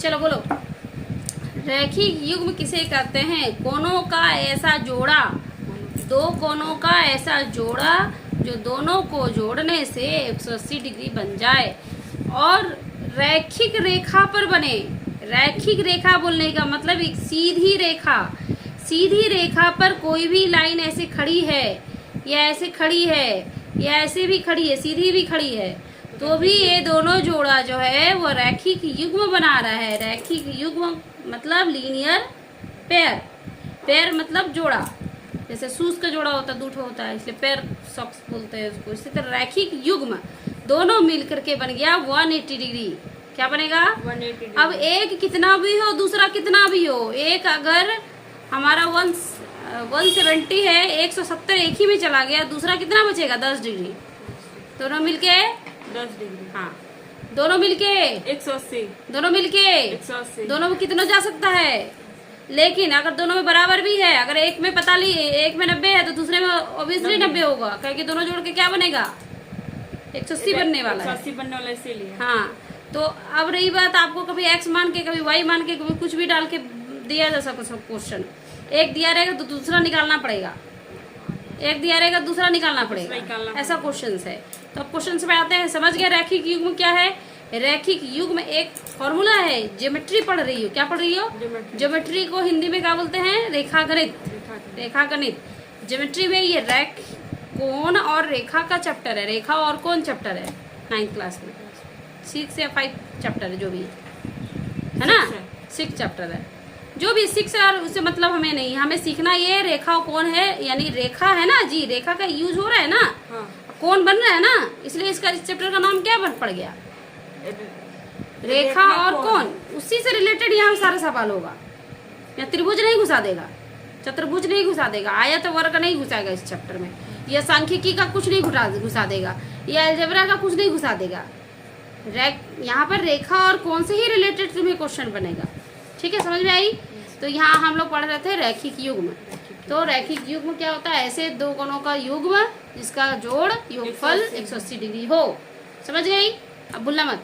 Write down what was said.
चलो बोलो। रैखिक युग्म किसे कहते हैं? कोनों का ऐसा जोड़ा, दो कोनों का ऐसा जोड़ा जो दोनों को जोड़ने से 180 डिग्री बन जाए और रैखिक रेखा पर बने। रैखिक रेखा बोलने का मतलब एक सीधी रेखा, सीधी रेखा पर कोई भी लाइन ऐसे खड़ी है या ऐसे खड़ी है या ऐसे भी खड़ी है, सीधी भी खड़ी है, तो भी ये दोनों जोड़ा जो है वो रैखिक युग्म बना रहा है। रैखिक युग्म मतलब लीनियर पेयर, पेयर मतलब जोड़ा, जैसे शूज का जोड़ा होता है, दूठा होता है, इसलिए पेयर सॉक्स बोलते हैं उसको। इसी तरह रैखिक युग्म दोनों मिल करके बन गया 180 डिग्री। क्या बनेगा? 180 अब एक कितना भी हो, दूसरा कितना भी हो, एक अगर हमारा 170 है, 170 एक ही में चला गया, दूसरा कितना बचेगा? 10 डिग्री। दोनों मिलके 10 डिग्री। हाँ, दोनों मिलके 180, दोनों मिलके 180, दोनों में कितना जा सकता है? लेकिन अगर दोनों में बराबर भी है, अगर एक में पता ली एक में 90 है तो दूसरे में ऑब्वियसली 90 होगा, क्योंकि दोनों जोड़ के क्या बनेगा? 180 बनने वाला है। 180 बनने वाला इसीलिए। हाँ, तो अब रही बात, आपको कभी x मान के कभी y मान के कभी कुछ भी डाल के दिया जा सकता क्वेश्चन। एक दिया रहेगा तो दूसरा निकालना पड़ेगा, एक दिया रहेगा दूसरा निकालना पड़ेगा, ऐसा क्वेश्चन है। तो अब क्वेश्चन पे आते हैं। समझ गए रैखिक युग्म क्या है? रैखिक युग्म एक फॉर्मूला है। ज्योमेट्री पढ़ रही हो? क्या पढ़ रही हो? ज्योमेट्री को हिंदी में क्या बोलते हैं? रेखागणित। रेखागणित ज्योमेट्री में ये रेख, कोण और रेखा का चैप्टर है। रेखा और कोण चैप्टर है 9th क्लास में, 6 या 5 चैप्टर है जो भी है ना, 6 चैप्टर है। जो भी 6 और उससे मतलब हमें नहीं, हमें सीखना ये रेखा और कोण है, यानी रेखा है ना जी, रेखा का यूज हो रहा है ना, हाँ। कोण बन रहा है ना, इसलिए इसका इस चैप्टर का नाम क्या पड़ गया? रेखा और कोण। उसी से रिलेटेड यहाँ सारा सवाल होगा। या त्रिभुज नहीं घुसा देगा, चतुर्भुज नहीं घुसा देगा, आयत वर्ग नहीं घुसाएगा इस चैप्टर में, या सांख्यिकी का कुछ नहीं घुसा देगा, या अलजेब्रा का कुछ नहीं घुसा देगा। यहाँ पर रेखा और कोण से ही रिलेटेड तुम्हें क्वेश्चन बनेगा। ठीक है, समझ में आई? तो यहाँ हम लोग पढ़ रहे थे रैखिक युग्म। तो रैखिक युग्म क्या होता है? ऐसे दो कोणों का युग्म जिसका जोड़ योगफल 180 डिग्री हो। समझ गई? अब भूलना मत।